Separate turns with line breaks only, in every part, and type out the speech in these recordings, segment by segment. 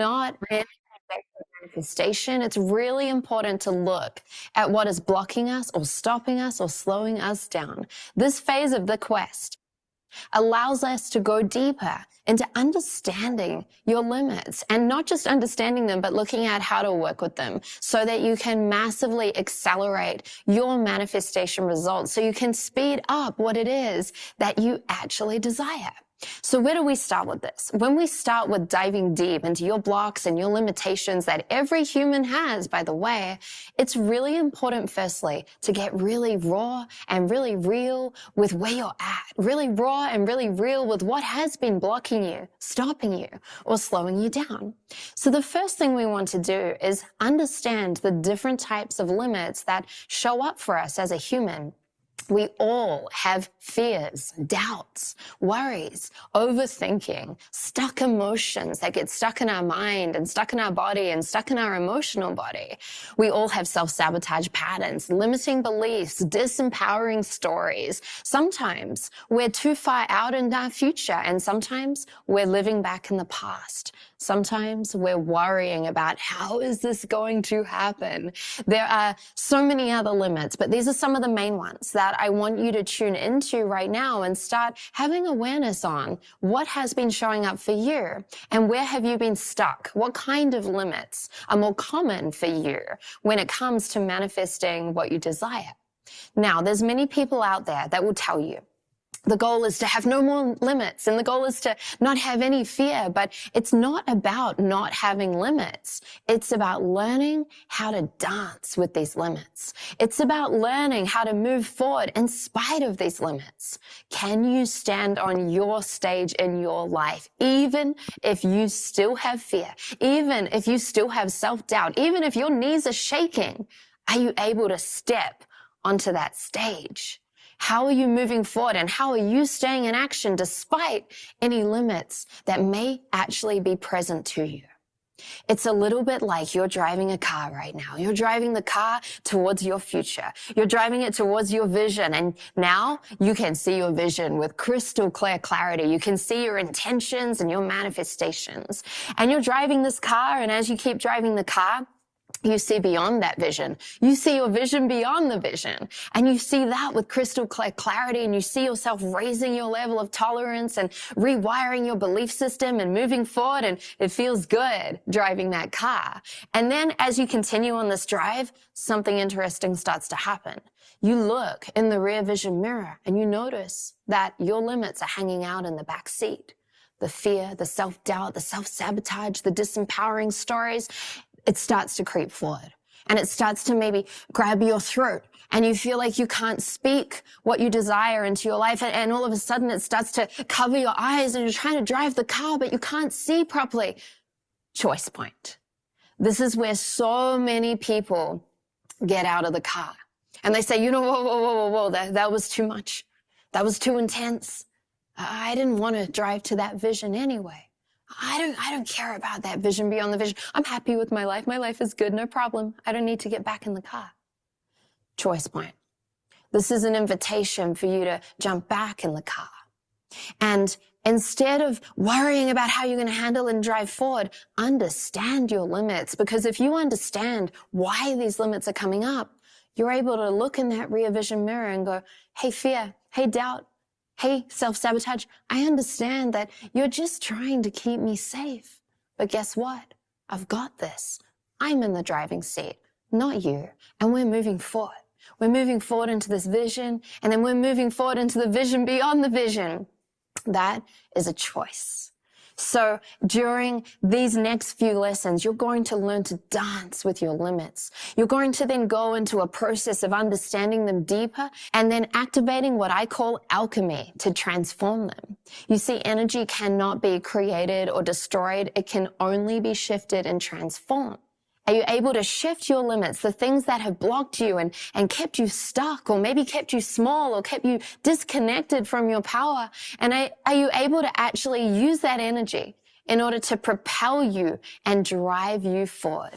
not really manifestation, it's really important to look at what is blocking us or stopping us or slowing us down. This phase of the quest allows us to go deeper into understanding your limits, and not just understanding them, but looking at how to work with them so that you can massively accelerate your manifestation results, so you can speed up what it is that you actually desire. So where do we start with this? When we start with diving deep into your blocks and your limitations that every human has, by the way, it's really important, firstly, to get really raw and really real with where you're at. Really raw and really real with what has been blocking you, stopping you, or slowing you down. So the first thing we want to do is understand the different types of limits that show up for us as a human. We all have fears, doubts, worries, overthinking, stuck emotions that get stuck in our mind and stuck in our body and stuck in our emotional body. We all have self-sabotage patterns, limiting beliefs, disempowering stories. Sometimes we're too far out in our future, and sometimes we're living back in the past. Sometimes we're worrying about how is this going to happen. There are so many other limits, but these are some of the main ones that I want you to tune into right now and start having awareness on what has been showing up for you and where have you been stuck? What kind of limits are more common for you when it comes to manifesting what you desire? Now, there's many people out there that will tell you the goal is to have no more limits and the goal is to not have any fear, but it's not about not having limits. It's about learning how to dance with these limits. It's about learning how to move forward in spite of these limits. Can you stand on your stage in your life, even if you still have fear, even if you still have self-doubt, even if your knees are shaking? Are you able to step onto that stage? How are you moving forward and how are you staying in action despite any limits that may actually be present to you? It's a little bit like you're driving a car right now. You're driving the car towards your future. You're driving it towards your vision, and now you can see your vision with crystal clear clarity. You can see your intentions and your manifestations. And you're driving this car, and as you keep driving the car, you see beyond that vision. You see your vision beyond the vision. And you see that with crystal clear clarity, and you see yourself raising your level of tolerance and rewiring your belief system and moving forward, and it feels good driving that car. And then as you continue on this drive, something interesting starts to happen. You look in the rear vision mirror and you notice that your limits are hanging out in the back seat. The fear, the self-doubt, the self-sabotage, the disempowering stories, it starts to creep forward and it starts to maybe grab your throat and you feel like you can't speak what you desire into your life, and all of a sudden it starts to cover your eyes and you're trying to drive the car but you can't see properly. Choice point. This is where so many people get out of the car and they say, whoa, that was too much. That was too intense. I didn't want to drive to that vision anyway. I don't care about that vision beyond the vision. I'm happy with my life. My life is good. No problem. I don't need to get back in the car. Choice point. This is an invitation for you to jump back in the car. And instead of worrying about how you're going to handle and drive forward, understand your limits. Because if you understand why these limits are coming up, you're able to look in that rear vision mirror and go, hey, fear, hey, doubt, hey, self-sabotage, I understand that you're just trying to keep me safe. But guess what? I've got this. I'm in the driving seat, not you. And we're moving forward. We're moving forward into this vision, and then we're moving forward into the vision beyond the vision. That is a choice. So during these next few lessons, you're going to learn to dance with your limits. You're going to then go into a process of understanding them deeper and then activating what I call alchemy to transform them. You see, energy cannot be created or destroyed. It can only be shifted and transformed. Are you able to shift your limits, the things that have blocked you and kept you stuck, or maybe kept you small or kept you disconnected from your power? And are you able to actually use that energy in order to propel you and drive you forward?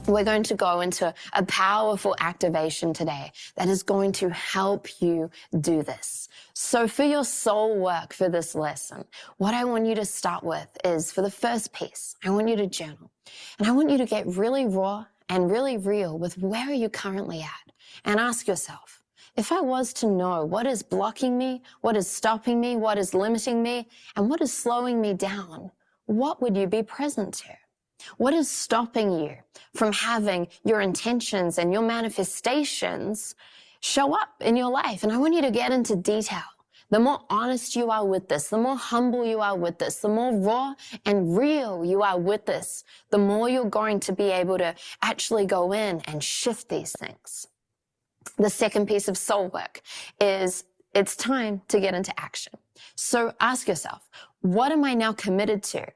we're going to go into a powerful activation today that is going to help you do this. So for your soul work for this lesson, what I want you to start with is, for the first piece, I want you to journal. And I want you to get really raw and really real with where are you currently at, and ask yourself, if I was to know what is blocking me, what is stopping me, what is limiting me, and what is slowing me down, what would you be present to? What is stopping you from having your intentions and your manifestations show up in your life? And I want you to get into detail. The more honest you are with this, the more humble you are with this, the more raw and real you are with this, the more you're going to be able to actually go in and shift these things. The second piece of soul work is it's time to get into action. So ask yourself, what am I now committed to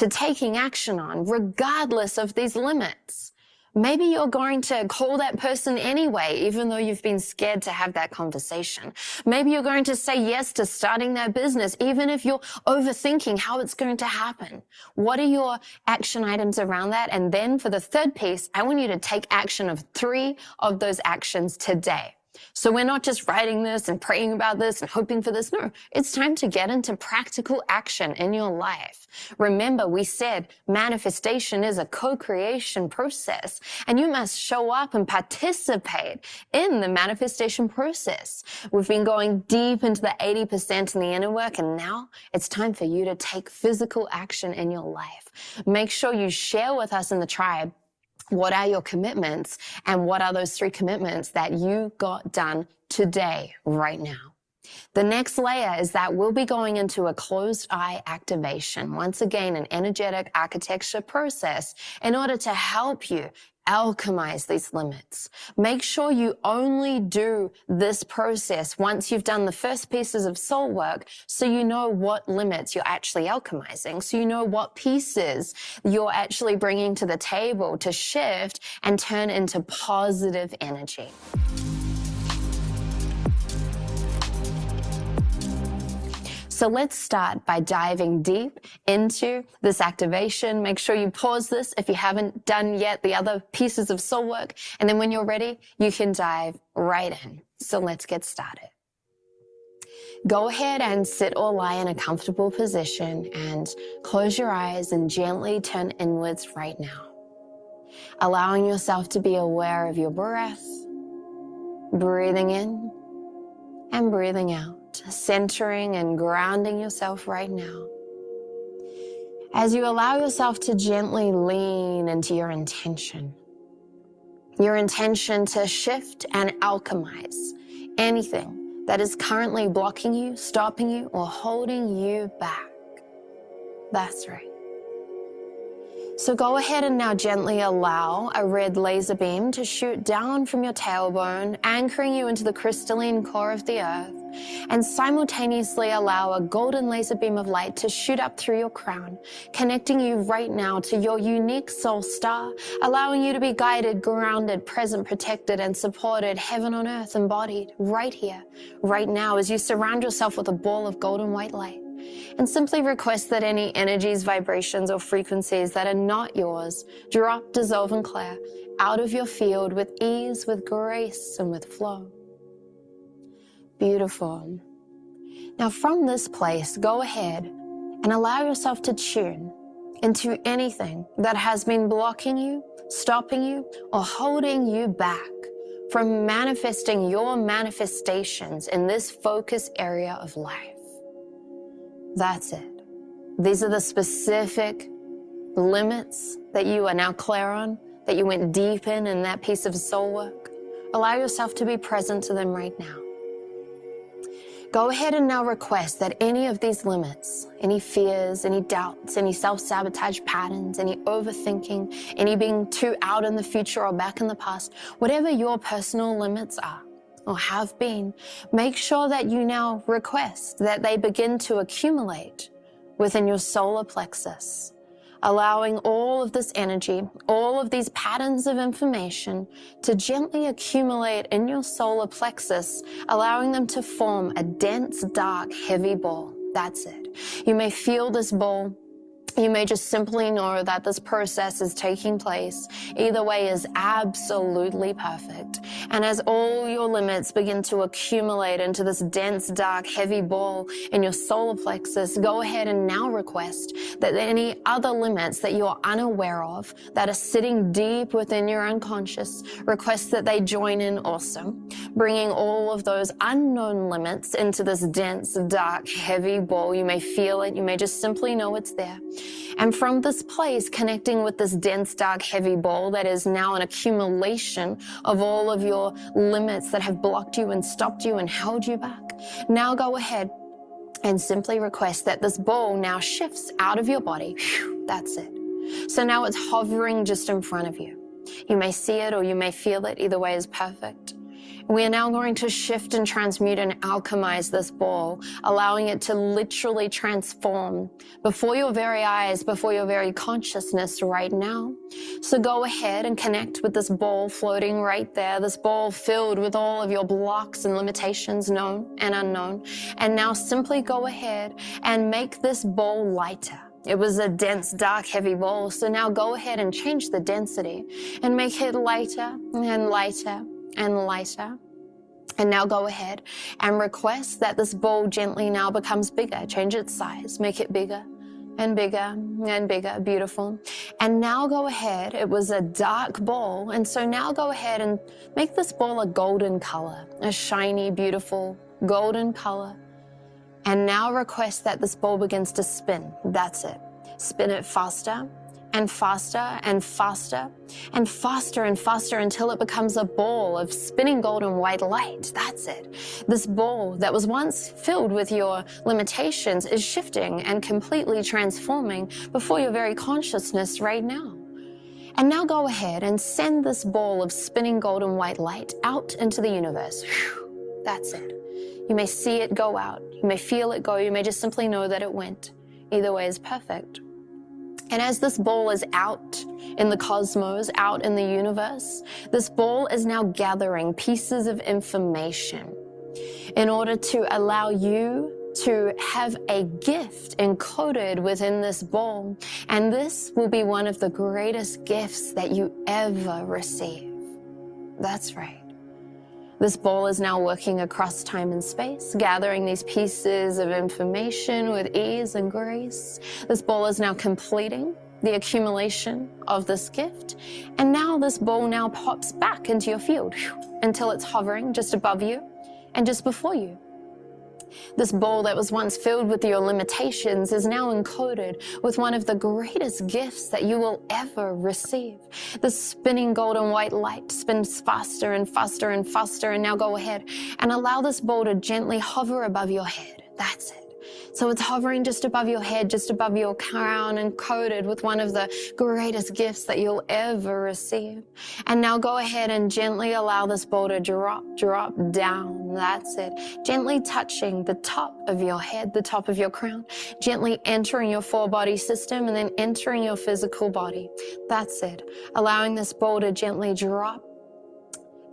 taking action on, regardless of these limits? Maybe you're going to call that person anyway, even though you've been scared to have that conversation. Maybe you're going to say yes to starting that business, even if you're overthinking how it's going to happen. What are your action items around that? And then for the third piece, I want you to take action of 3 of those actions today. So we're not just writing this and praying about this and hoping for this. No, it's time to get into practical action in your life. Remember, we said manifestation is a co-creation process, and you must show up and participate in the manifestation process. We've been going deep into the 80% in the inner work, and now it's time for you to take physical action in your life. Make sure you share with us in the tribe what are your commitments, and what are those 3 commitments that you got done today, right now. The next layer is that we'll be going into a closed eye activation. Once again, an energetic architecture process in order to help you alchemize these limits. Make sure you only do this process once you've done the first pieces of soul work, so you know what limits you're actually alchemizing, so you know what pieces you're actually bringing to the table to shift and turn into positive energy. So let's start by diving deep into this activation. Make sure you pause this if you haven't done yet the other pieces of soul work. And then when you're ready, you can dive right in. So let's get started. Go ahead and sit or lie in a comfortable position and close your eyes and gently turn inwards right now. Allowing yourself to be aware of your breath, breathing in and breathing out. Centering and grounding yourself right now. As you allow yourself to gently lean into your intention to shift and alchemize anything that is currently blocking you, stopping you, or holding you back. That's right. So go ahead and now gently allow a red laser beam to shoot down from your tailbone, anchoring you into the crystalline core of the earth, and simultaneously allow a golden laser beam of light to shoot up through your crown, connecting you right now to your unique soul star, allowing you to be guided, grounded, present, protected, and supported, heaven on earth embodied right here, right now, as you surround yourself with a ball of golden white light. And simply request that any energies, vibrations, or frequencies that are not yours drop, dissolve, and clear out of your field with ease, with grace, and with flow. Beautiful. Now from this place, go ahead and allow yourself to tune into anything that has been blocking you, stopping you, or holding you back from manifesting your manifestations in this focus area of life. That's it. These are the specific limits that you are now clear on, that you went deep in that piece of soul work. Allow yourself to be present to them right now. Go ahead and now request that any of these limits, any fears, any doubts, any self-sabotage patterns, any overthinking, any being too out in the future or back in the past, whatever your personal limits are or have been, make sure that you now request that they begin to accumulate within your solar plexus, allowing all of this energy, all of these patterns of information to gently accumulate in your solar plexus, allowing them to form a dense, dark, heavy ball. That's it. You may feel this ball You may just simply know that this process is taking place. Either way is absolutely perfect. And as all your limits begin to accumulate into this dense, dark, heavy ball in your solar plexus, go ahead and now request that any other limits that you're unaware of, that are sitting deep within your unconscious, request that they join in also, bringing all of those unknown limits into this dense, dark, heavy ball. You may feel it. You may just simply know it's there. And from this place, connecting with this dense, dark, heavy ball that is now an accumulation of all of your limits that have blocked you and stopped you and held you back. Now go ahead and simply request that this ball now shifts out of your body. Whew, that's it. So now it's hovering just in front of you. You may see it or you may feel it. Either way is perfect. We are now going to shift and transmute and alchemize this ball, allowing it to literally transform before your very eyes, before your very consciousness right now. So go ahead and connect with this ball floating right there, this ball filled with all of your blocks and limitations, known and unknown. And now simply go ahead and make this ball lighter. It was a dense, dark, heavy ball. So now go ahead and change the density and make it lighter and lighter and lighter. And now go ahead and request that this ball gently now becomes bigger. Change its size, make it bigger and bigger and bigger. Beautiful. And now go ahead. It was a dark ball. And so now go ahead and make this ball a golden color, a shiny, beautiful golden color. And now request that this ball begins to spin. That's it. Spin it faster and faster and faster and faster and faster until it becomes a ball of spinning golden white light. That's it. This ball that was once filled with your limitations is shifting and completely transforming before your very consciousness right now. And now go ahead and send this ball of spinning golden white light out into the universe. Whew, that's it. You may see it go out. You may feel it go. You may just simply know that it went. Either way is perfect. And as this ball is out in the cosmos, out in the universe, this ball is now gathering pieces of information in order to allow you to have a gift encoded within this ball. And this will be one of the greatest gifts that you ever receive. That's right. This ball is now working across time and space, gathering these pieces of information with ease and grace. This ball is now completing the accumulation of this gift. And now this ball now pops back into your field until it's hovering just above you and just before you. This ball that was once filled with your limitations is now encoded with one of the greatest gifts that you will ever receive. The spinning golden white light spins faster and faster and faster. And now go ahead and allow this ball to gently hover above your head. That's it. So it's hovering just above your head, just above your crown, and coated with one of the greatest gifts that you'll ever receive. And now go ahead and gently allow this ball to drop down. That's it. Gently touching the top of your head, the top of your crown, gently entering your four-body system and then entering your physical body. That's it. Allowing this ball to gently drop,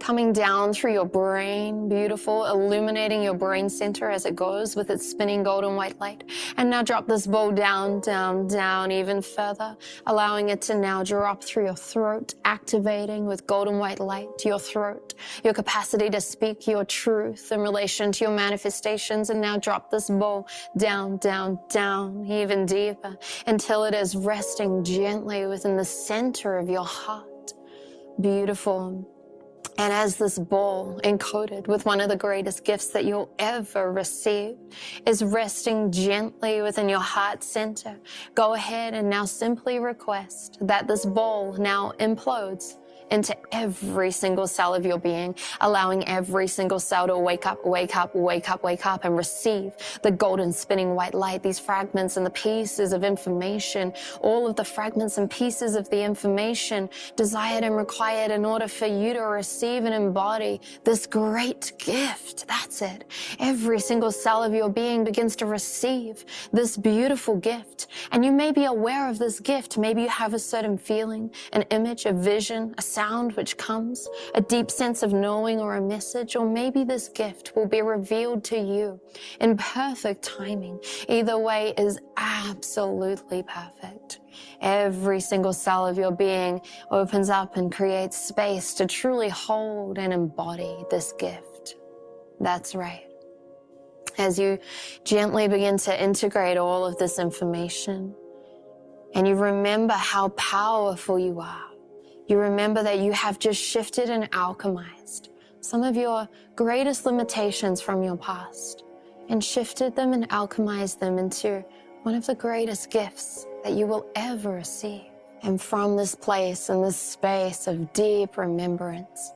coming down through your brain, beautiful, illuminating your brain center as it goes with its spinning golden white light. And now drop this ball down, down, down even further, allowing it to now drop through your throat, activating with golden white light your throat, your capacity to speak your truth in relation to your manifestations. And now drop this ball down, down, down, even deeper until it is resting gently within the center of your heart. Beautiful. And as this ball, encoded with one of the greatest gifts that you'll ever receive, is resting gently within your heart center, go ahead and now simply request that this ball now implodes into every single cell of your being, allowing every single cell to wake up, wake up, wake up, wake up, and receive the golden spinning white light, these fragments and the pieces of information, all of the fragments and pieces of the information desired and required in order for you to receive and embody this great gift. That's it. Every single cell of your being begins to receive this beautiful gift. And you may be aware of this gift. Maybe you have a certain feeling, an image, a vision, a sound which comes, a deep sense of knowing or a message, or maybe this gift will be revealed to you in perfect timing. Either way is absolutely perfect. Every single cell of your being opens up and creates space to truly hold and embody this gift. That's right. As you gently begin to integrate all of this information, and you remember how powerful you are, you remember that you have just shifted and alchemized some of your greatest limitations from your past and shifted them and alchemized them into one of the greatest gifts that you will ever receive. And from this place and this space of deep remembrance,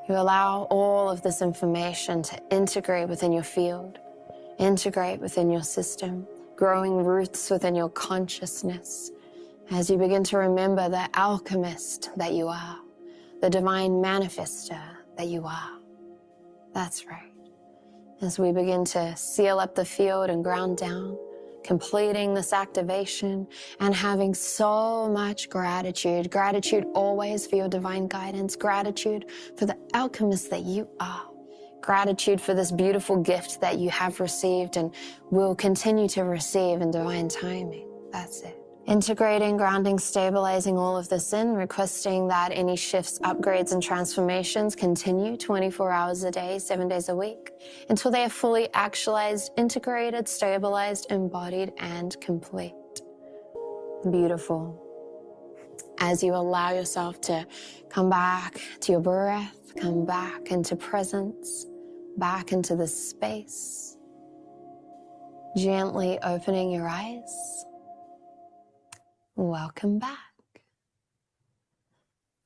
you allow all of this information to integrate within your field, integrate within your system, growing roots within your consciousness as you begin to remember the alchemist that you are, the divine manifester that you are. That's right. As we begin to seal up the field and ground down, completing this activation and having so much gratitude. Gratitude always for your divine guidance. Gratitude for the alchemist that you are. Gratitude for this beautiful gift that you have received and will continue to receive in divine timing. That's it. Integrating, grounding, stabilizing all of this in, requesting that any shifts, upgrades, and transformations continue 24 hours a day, 7 days a week, until they are fully actualized, integrated, stabilized, embodied, and complete. Beautiful. As you allow yourself to come back to your breath, come back into presence, back into this space, gently opening your eyes. Welcome back.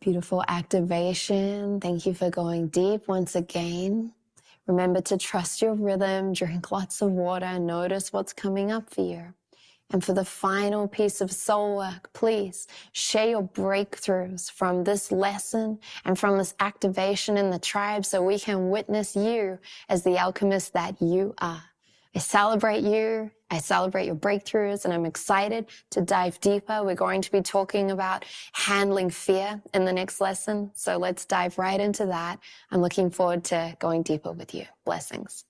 Beautiful activation. Thank you for going deep once again. Remember to trust your rhythm, drink lots of water, notice what's coming up for you. And for the final piece of soul work, please share your breakthroughs from this lesson and from this activation in the tribe so we can witness you as the alchemist that you are. I celebrate you, I celebrate your breakthroughs, and I'm excited to dive deeper. We're going to be talking about handling fear in the next lesson, so let's dive right into that. I'm looking forward to going deeper with you. Blessings.